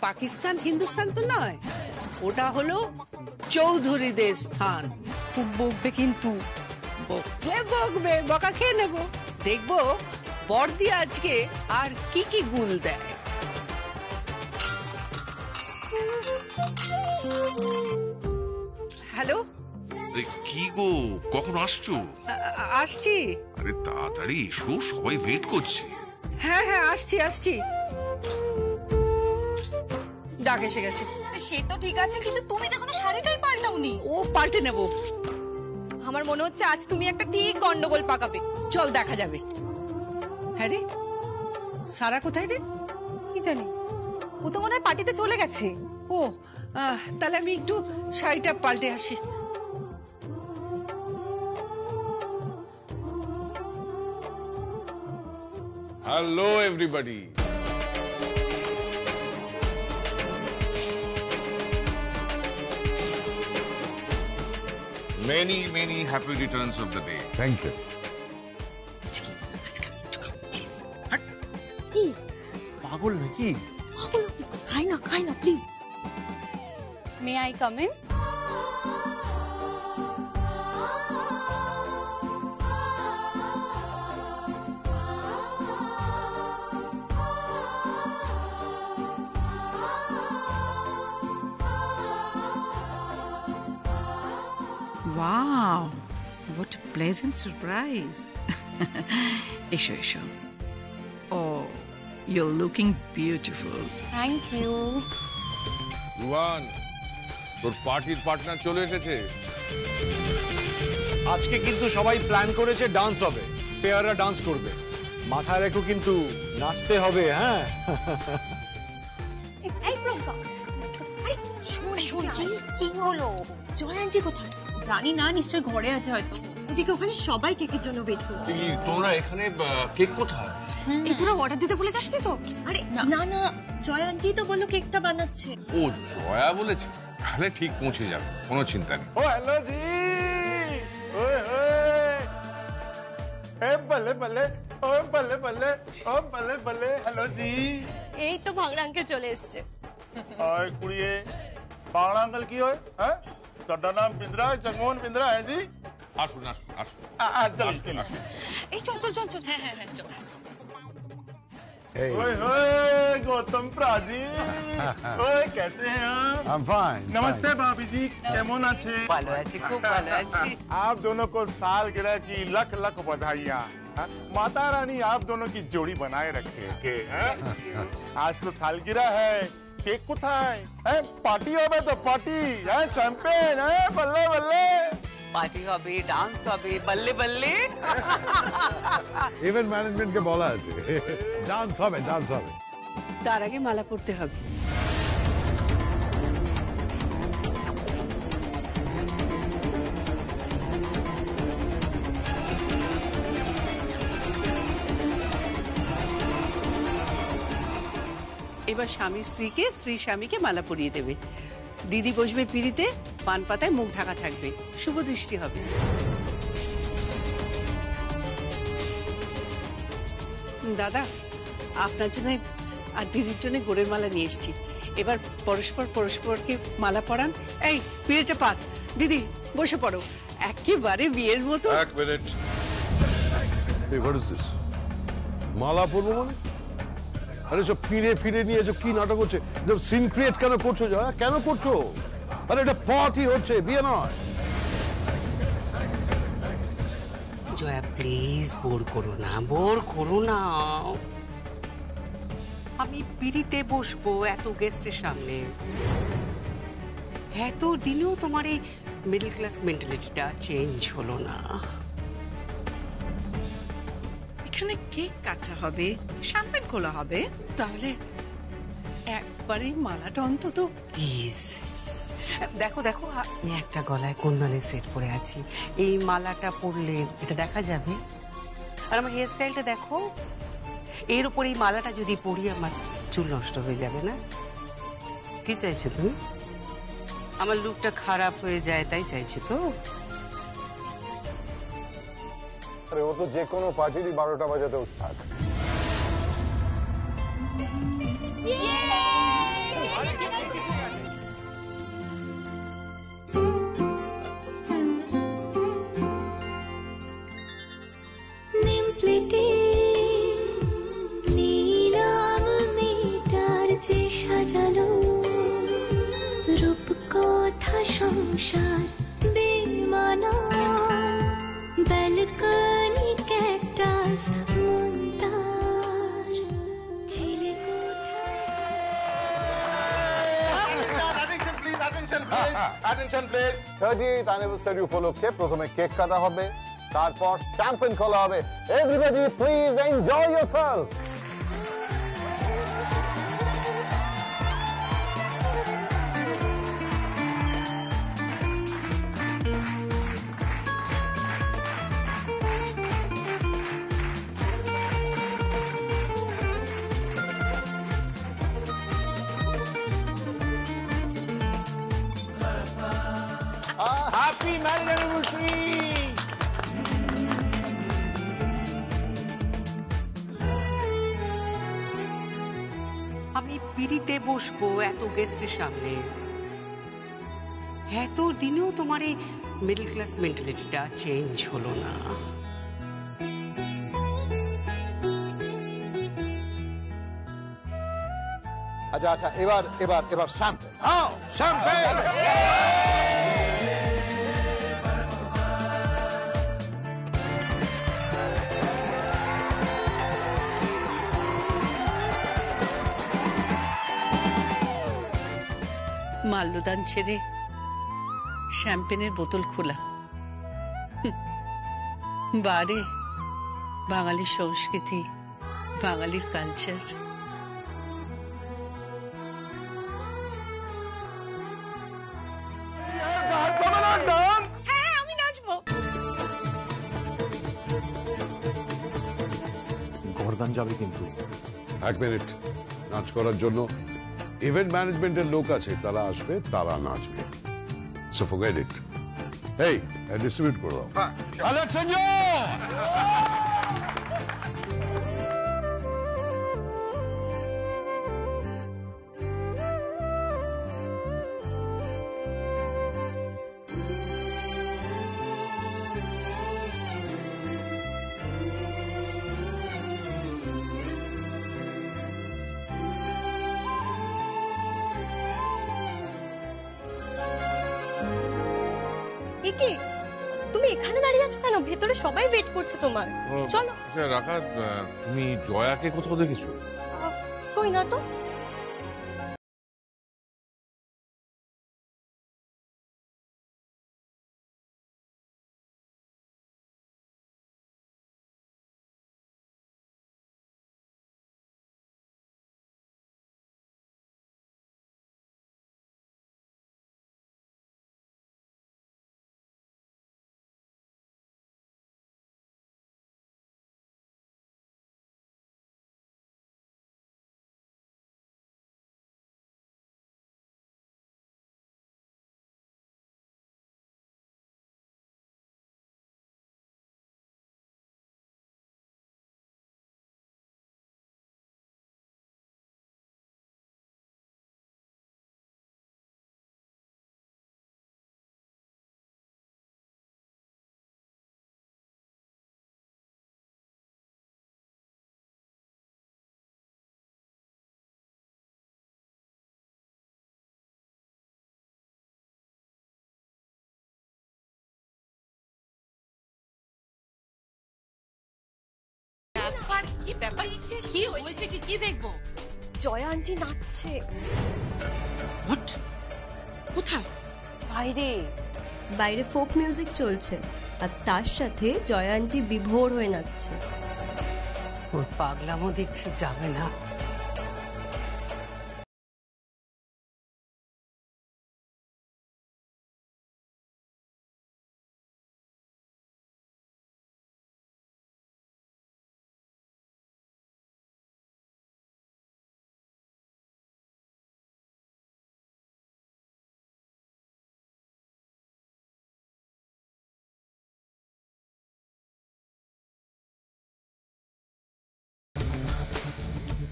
পাকিস্তান হিন্দুস্তান তো নয়, ওটা হলো চৌধুরীদের স্থান। খুব বকবে কিন্তু। বকবে, বকা খেয়ে নেবো। দেখবো বর্দি আজকে আর কি কি গুল দেয়। হ্যালো, কি গো, কখন আসছো? আসছি। আরে তাড়াতাড়ি এসো, সবাই ওয়েট করছে। হ্যাঁ হ্যাঁ, আসছি আসছি। ডাক এসে গেছে। সে তো ঠিক আছে, কিন্তু তুমি তো এখনো শাড়িটাই পাল্টাওনি। ও পাল্টে নেব। আমার মনে হচ্ছে আজ তুমি একটা ঠিক গন্ডগোল পাকাবে। চল দেখা যাবে। হ্যাঁ রে, সারা কোথায় রে? কি জানি, ও তো মনে হয় পার্টিতে চলে গেছে। ও, তাহলে আমি একটু শাড়িটা পাল্টে আসি। Hello everybody. Many happy returns of the day. Thank you. পাগল নাকি? খাই না please. May I come in? Wow, what a pleasant surprise. Isho. Oh, you're looking beautiful. Thank you. Ruan, তোর পার্টির পার্টনার চলে এসেছে। আজকে কিন্তু সবাই প্ল্যান করেছে ডান্স হবে, পেয়াররা ডান্স করবে। মাথায় রেখো কিন্তু নাচতে হবে। হ্যাঁ, এই প্রজ্ঞা, শোন কি হলো? জয় আন্টি কোথায়? জানি না, নিশ্চয়ই ঘরে আছে হয়তো। ওদিকে ওখানে সবাই কেকের জন্য ওয়েট করছে। তোমরা এখানে কেক কোথায়? এই তোরা অর্ডার দিতে ভুলে যাসনি তো? আরে না, জয় আন্টি তো বললো কেকটা বানাচ্ছে। ও জয়া বলেছে, তাহলে ঠিক পৌঁছে যাবে, কোনো চিন্তা নেই। ও হ্যালো জি, ওয়ে ওয়ে, এ বলে বলে, ও বলে বলে, ও বলে বলে, হ্যালো জি। এই তো ভাঙড়া আঙ্কেল চলে এসেছে। और कुड़िए बावड़ा अंकल की होए हैं? ਤੁਹਾਡਾ ਨਾਮ ਬਿੰਦਰਾ ਜਗਮੋਹਨ ਬਿੰਦਰਾ ਹੈ ਜੀ? আসুন। चलो चलो। এই চল হ্যাঁ চল। ओए ओए गौतम प्राजी, ओए कैसे हैं आप? I'm fine. नमस्ते भाभी जी, केमन আছে? ভালো আছি, খুব ভালো আছি। आप दोनों को सालगिरह की लख लख बधाइयाँ। माता रानी आप दोनों की जोड़ी बनाए रखे के हैं। आज तो सालगिरह है, केक কোথায়? পার্টি হবে তো পার্টি, চ্যাম্পেন, বল্লে বল্লে। পার্টি হবে, ডান্স হবে, বল্লে বল্লে। ইভেন্ট ম্যানেজমেন্টকে বলা আছে ডান্স হবে। তার আগে মালা পরতে হবে। এবার স্বামী স্ত্রীকে, স্ত্রী স্বামীকে মালা পরিয়ে দেবে। দিদি বসবে পিঁড়িতে, পান পাতায় মুখ ঢাকা থাকবে, শুভ দৃষ্টি হবে। দাদা, আপনার জন্য আর দিদির জন্য গোড়ের মালা নিয়ে এসেছি। এবার পরস্পরকে মালা পরান। এই পিঁড়িটা পাত, দিদি বসে পড়ো, একেবারে বিয়ের মতো। এক মিনিট, হোয়াট ইজ দিস? মালা পরবো মানে? আরে সব ফিরে নিয়ে কি নাটক হচ্ছে? সিন ক্রিয়েট কেন করছো? কেন করছো? আরে এটা পার্টি হচ্ছে, বিয়ে নয়। জয়া প্লিজ বোর করো না। আমি পিড়িতে বসবো এত গেস্টের সামনে। এত দিনেও তোমার এই মিডল ক্লাস মেন্টালিটিটা চেঞ্জ হলো না। এখানে কেক কাটা হবে, শ্যাম্পেন খোলা হবে। তাহলে একবারে মালাটা অন্তত প্লিজ। দেখো আমি একটা গলায় কুন্দনের সেট পরে আছি, এই মালাটা পরলে এটা দেখা যাবে। আর আমার হেয়ার স্টাইলটা দেখো, এর উপর এই মালাটা যদি পরি আমার চুল নষ্ট হয়ে যাবে না? কি চাইছো তুমি? আমার লুকটা খারাপ হয়ে যায় তাই চাইছো তো? আরে ও তো যে কোনো পার্টিরই 12টা বাজাতে উস্তাদ। সাজালো রূপকথা সংসার বেমানা ব্যালকনি ক্যাকটাস মন্দার Chilekotha. Attention please. 30th anniversary উপলক্ষে প্রথমে কেক কাটা হবে, তারপর শ্যাম্পেন খোলা হবে। Everybody please enjoy yourself. Happy marriage anniversary. আমি পিড়িতে বসবো এত গেস্টের সামনে, এত দিনেও তোমার এই মিডল ক্লাস মেন্টালিটিটা চেঞ্জ হলো না। আচ্ছা আচ্ছা, এবার এবার এবার শ্যাম্পেন। শ্যাম্পেন। মাল্যদান ছেড়ে শ্যাম্পেনের বোতল খোলা। বারে বাঙালির সংস্কৃতি, বাঙালির কালচার। হ্যাঁ আমি নাচবো। গর্দান যাবে কিন্তু। এক মিনিট, নাচ করার জন্য ইভেন্ট ম্যানেজমেন্টের লোক আছে, তারা আসবে, তারা নাচবে। So forget it. এই ডিস্ট্রিবিউট করো। Alert, senor! একে তুমি এখানে দাঁড়িয়ে আছো কেন? ভেতরে সবাই ওয়েট করছে তোমার। চলো। আচ্ছা রাখা, তুমি জয়াকে কোথাও দেখেছো? কই না তো। কি ব্যাপার? কি হয়েছে? কি দেখবো? জয়া আন্টি নাচছে। কোথায়? বাইরে। বাইরে ফোক মিউজিক চলছে আর তার সাথে জয়া আন্টি বিভোর হয়ে নাচছে। ওর পাগলামো দেখছি যাবে না।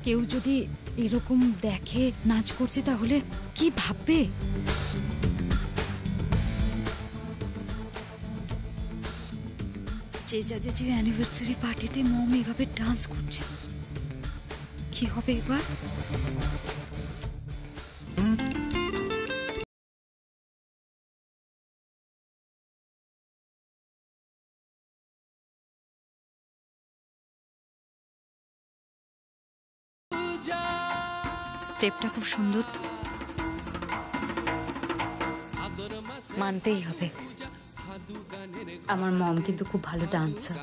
কেউ যদি এরকম দেখে নাচ করছে তাহলে কি ভাববে? যে অ্যানিভার্সারি পার্টিতে মম এভাবে ডান্স করছে, কি হবে এবার? স্টেপটা খুব সুন্দর তো। মানতেই হবে, আমার মম কিন্তু খুব ভালো ডান্সার।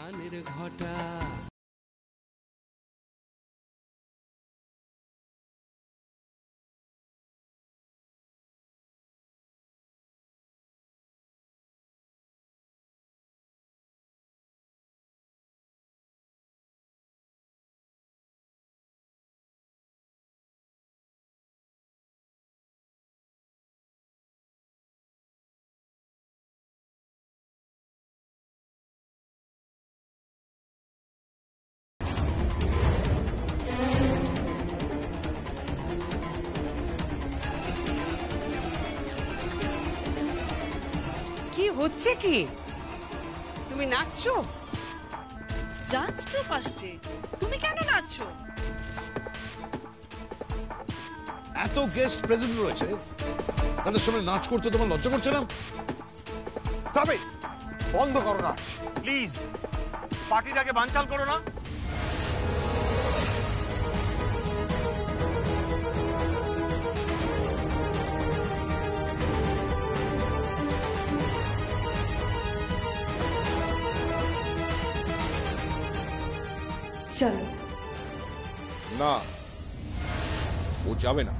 কি হচ্ছে কি? তুমি নাচছো? ডান্স ট্রুপ আসছে, তুমি কেন নাচছো? এত গেস্ট প্রেজেন্ট রয়েছে, তাদের সামনে নাচ করতে তোমার লজ্জা করছে না? তবে বন্ধ করো নাচ প্লিজ, পার্টিটাকে বানচাল করো না। চলো। না, ও যাবে না।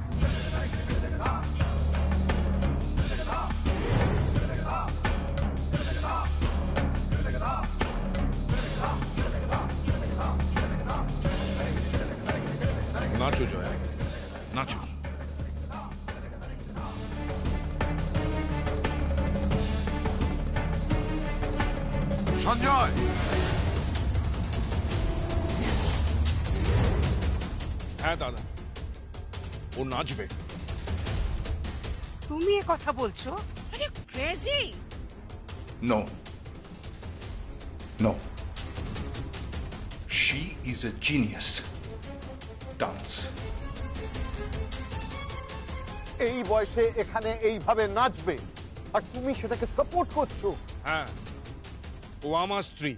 নাচো জয়া, নাচো। সঞ্জয়, হ্যাঁ দাদা, ও নাচবে। তুমি এ কথা বলছো? আরে crazy! No. No. She is a genius. Dance. এই বয়সে এখানে এইভাবে নাচবে আর তুমি সেটাকে সাপোর্ট করছো? হ্যাঁ, ও আমার স্ত্রী,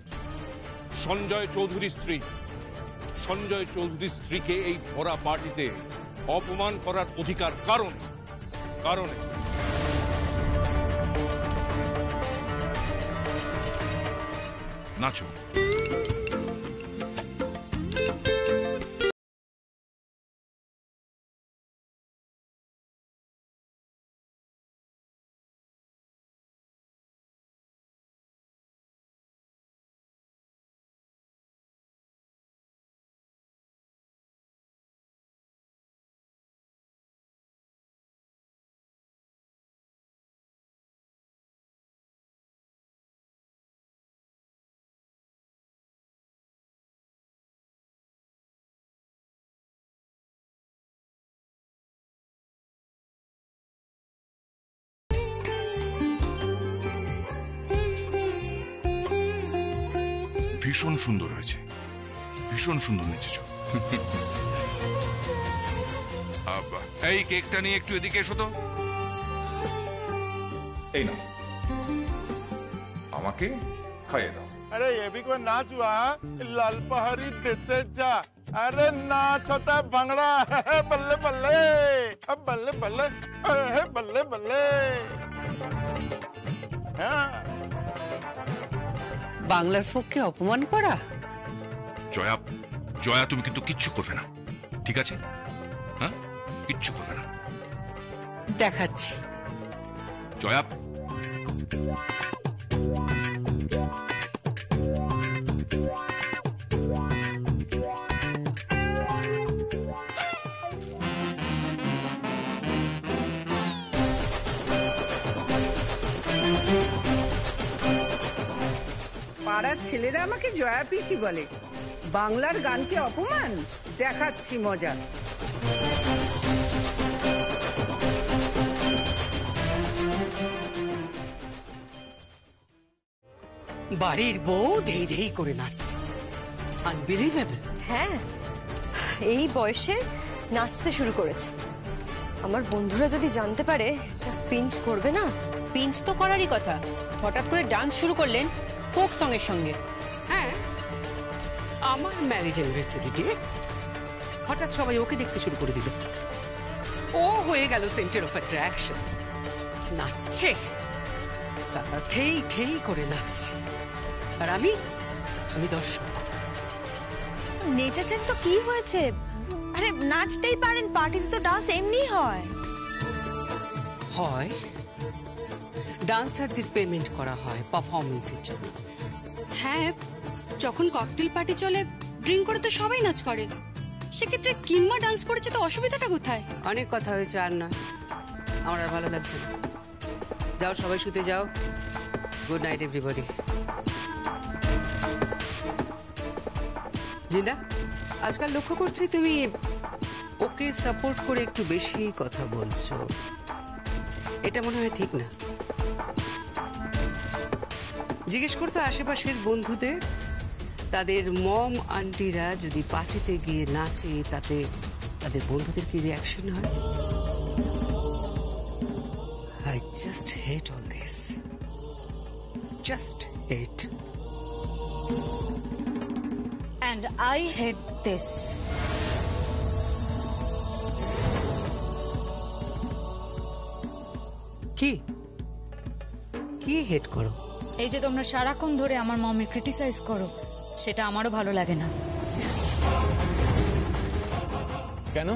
সঞ্জয় চৌধুরীর স্ত্রী। সঞ্জয় চৌধুরীর স্ত্রীকে এই ভরা পার্টিতে অপমান করার অধিকার কারণে নাচো। ভীষণ সুন্দর হয়েছে, ভীষণ সুন্দর নেচেছো। এই কেকটা নিয়ে একটু এদিকে এসো তো। এই না, আমাকে খাইয়ে দাও। अरे ये भी कोई नाच हुआ? लाल पहाड़ी देसे जा। अरे नाच होता है भंगड़ा। बल्ले बल्ले, अब बल्ले बल्ले, अरे बल्ले बल्ले। বাংলার ফোককে অপমান করা? জয়া, জয়া তুমি কিন্তু কিচ্ছু করবে না, ঠিক আছে? হ্যাঁ, কিচ্ছু করবে না। দেখাচ্ছি। জয়া, পাড়ার ছেলেরা আমাকে জয়া পিসি বলে। বাংলার গানকে অপমান? দেখাচ্ছি মজা। বাড়ির বউ ধেই ধেই করে নাচছে, আনবিলিভেবল। হ্যাঁ, এই বয়সে নাচতে শুরু করেছে। আমার বন্ধুরা যদি জানতে পারে, এটা পিঞ্চ করবে না? পিঞ্চ তো করারই কথা, হঠাৎ করে ডান্স শুরু করলেন ফোক সং এর সঙ্গে। হ্যাঁ, আমার ম্যারেজ অ্যানিভার্সারি ডে হঠাৎ সবাই ওকে দেখতে শুরু করে দিল। ও হয়ে গেল সেন্টার অফ অ্যাট্রাকশন, নাচছে, থেই থেই করে নাচছে, আর আমি দর্শক। নেচেছেন তো কি হয়েছে? আরে নাচতেই পারেন, পার্টিতে তো ডান্স এমনি হয়। হয়, ডান্সারদের পেমেন্ট করা হয় পারফরমেন্সের জন্য। হ্যাঁ, যখন ককটেল পার্টি চলে ড্রিঙ্ক করে তো সবাই নাচ করে, সেক্ষেত্রে কিম্মা ডান্স করেছে তো অসুবিধাটা কোথায়? অনেক কথা হয়েছে, আর না, আমার আর ভালো লাগছে না। যাও সবাই শুতে যাও। Good night everybody. জিন্দা, আজকাল লক্ষ্য করছি তুমি ওকে সাপোর্ট করে একটু বেশি কথা বলছো, এটা মনে হয় ঠিক না। জিজ্ঞেস করতো আশেপাশের বন্ধুদের, তাদের মম আন্টিরা যদি পার্টিতে গিয়ে নাচে তাতে তাদের বন্ধুদের কি রিয়াকশন হয়। I just hate all this. Just hate. And I hate this. কি কি হেট করো? এই যে তোমরা সারাক্ষণ ধরে আমার মমের ক্রিটিসাইজ করো, সেটা আমারও ভালো লাগে না। কেন?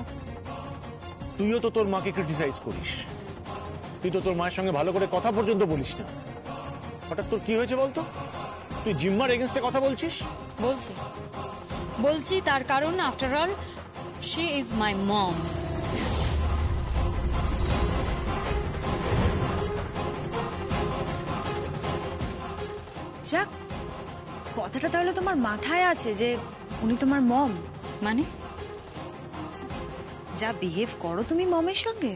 তুইও তো তোর মাকে ক্রিটিসাইজ করিস, তুই তো তোর মায়ের সঙ্গে ভালো করে কথা পর্যন্ত বলিস না। হঠাৎ তোর কি হয়েছে বলতো? তুই জিম্মার এগেনস্টে কথা বলছিস? বলছি তার কারণ after all she is my mom. যাক, কথাটা তাহলে তোমার মাথায় আছে যে উনি তোমার মম। মানে যা বিহেভ করো তুমি মমের সঙ্গে,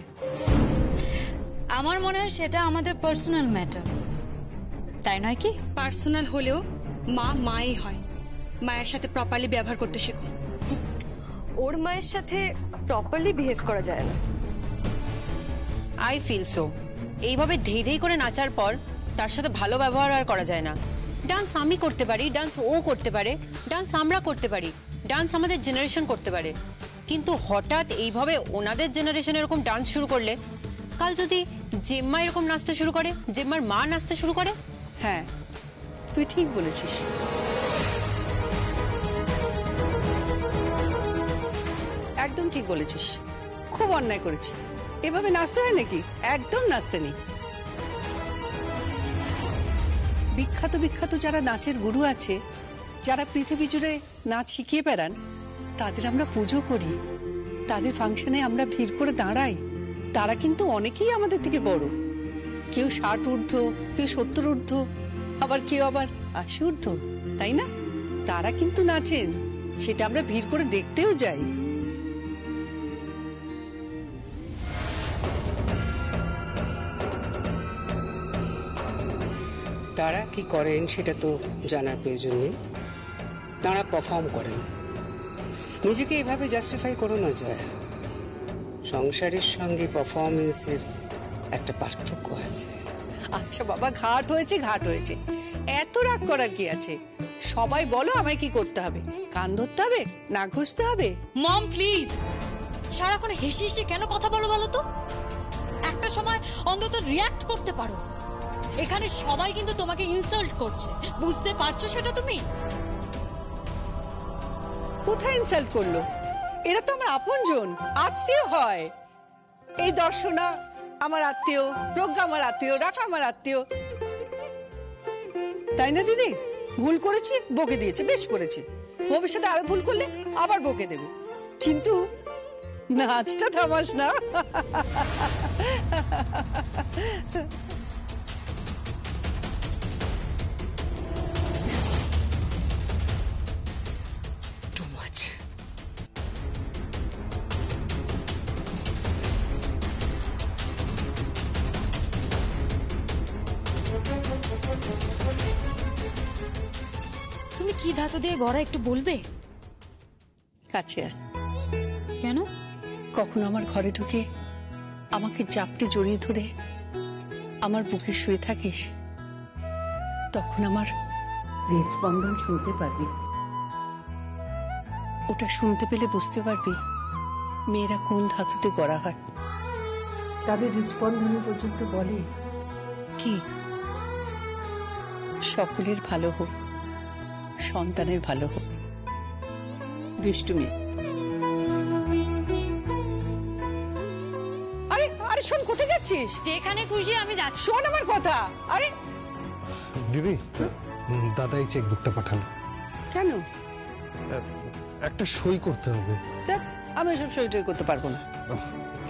আমার মনে হয় সেটা আমাদের পার্সোনাল ম্যাটার, তাই নয় কি? পার্সোনাল হলেও মা মাই হয়, মায়ের সাথে প্রপারলি ব্যবহার করতে শেখো। ওর মায়ের সাথে প্রপারলি বিহেভ করা যায় না। I feel so. এইভাবে ধেই ধেই করে নাচার পর তার সাথে ভালো ব্যবহার আর করা যায় না। ডান্স আমি করতে পারি, ডান্স ও করতে পারে, ডান্স আমরা করতে পারি, ডান্স আমাদের জেনারেশন করতে পারে, কিন্তু হঠাৎ এইভাবে ওনাদের জেনারেশন এরকম ডান্স শুরু করলে, কাল যদি জেম্মা এরকম নাচতে শুরু করে, জেম্মার মা নাচতে শুরু করে। হ্যাঁ, তুই ঠিক বলেছিস। একদম ঠিক বলেছিস, খুব অন্যায় করেছি। এভাবে নাচতে হয় নাকি? একদম নাচতে নেই। বিখ্যাত বিখ্যাত যারা নাচের গুরু আছে, যারা পৃথিবী জুড়ে নাচ শিখিয়ে বেড়ান, তাদের আমরা পুজো করি, তাদের ফাংশনে আমরা ভিড় করে দাঁড়াই। তারা কিন্তু অনেকেই আমাদের থেকে বড়, কেউ 60 ঊর্ধ্ব, কেউ 70 ঊর্ধ্ব, আবার কেউ আবার 80 ঊর্ধ্ব, তাই না? তারা কিন্তু নাচেন, সেটা আমরা ভিড় করে দেখতেও যাই। তারা কি করেন সেটা তো জানার প্রয়োজন নেই, তারা পারফর্ম করেন। নিজেকে এভাবে জাস্টিফাই করো না জয়া। সংসারের সঙ্গে পারফরমেন্সের একটা পার্থক্য আছে। আচ্ছা বাবা, ঘাট হয়েছে, এত রাগ করার কি আছে? সবাই বলো আমায় কি করতে হবে? কান ধরতে হবে, না ঘষতে হবে? মম প্লিজ, সারাক্ষণ হেসে হেসে কেন কথা বলো বলো তো? একটা সময় অন্তত রিয়াক্ট করতে পারো। এখানে সবাই কিন্তু তোমাকে ইনসাল্ট করছে, বুঝতে পারছো সেটা তুমি? কোথায় ইনসাল্ট করলো? এরা তো আমার আপনজন, আত্মীয় হয়। এই দর্শনা আমার আত্মীয়, প্রজ্ঞা আমার আত্মীয়, রাখা আমার আত্মীয়, তাই না দিদি? ভুল করেছি, বকে দিয়েছে, বেশ করেছে। ভবিষ্যতে আরো ভুল করলে আবার বকে দেবে, কিন্তু নাচটা থামাস না। তুমি কি ধাতু দিয়ে গড়া একটু বলবে? কাছে আয়। কেন? কখন আমার ঘরে ঢুকে আমাকে জাপটে জড়িয়ে ধরে আমার বুকে শুয়ে থাকিস, তখন আমার হৃদস্পন্দন শুনতে পারবি। ওটা শুনতে পেলে বুঝতে পারবি মেয়েরা কোন ধাতুতে গড়া হয়। তাদের হৃদস্পন্দনে পর্যন্ত বলে কি সকলের ভালো হোক, সন্তানের ভালো হোক। দুষ্টুমি। আরে আরে শোন, কোথায় যাচ্ছিস? যেখানে খুশি আমি যাচ্ছি। শোন আমার কথা। আরে দিদি, দাদা এই চেকবুকটা পাঠালো। কেন? একটা সই করতে হবে। তা আমি এসব সই টই করতে পারবো না।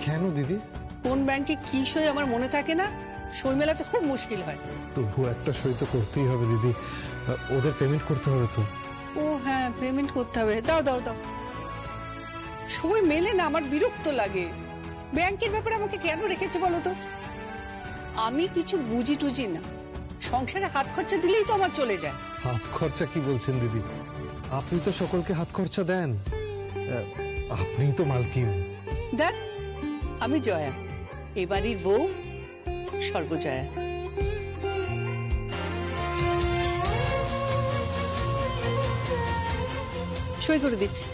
কেন দিদি? কোন ব্যাংকে কি সই আমার মনে থাকে না, সই মেলাতে খুব মুশকিল হয়। তবু একটা সই তো করতেই হবে দিদি, ওদের পেমেন্ট করতে হবে তো। ও হ্যাঁ, পেমেন্ট করতে হবে। দাও দাও দাও। সই মেলে না, আমার বিরক্ত লাগে। ব্যাংকের ব্যাপারে আমাকে কেন রেখেছে বলো তো? আমি কিছু বুঝি টুঝি না, সংসারে হাত খরচা দিলেই তো আমার চলে যায়। হাত খরচা কি বলছেন দিদি? আপনি তো সকলকে হাত খরচা দেন, আপনিই তো মালকিন। দেখ, আমি জয়া, এ বাড়ির বউ, সর্বজয়া। সই করে দিচ্ছি।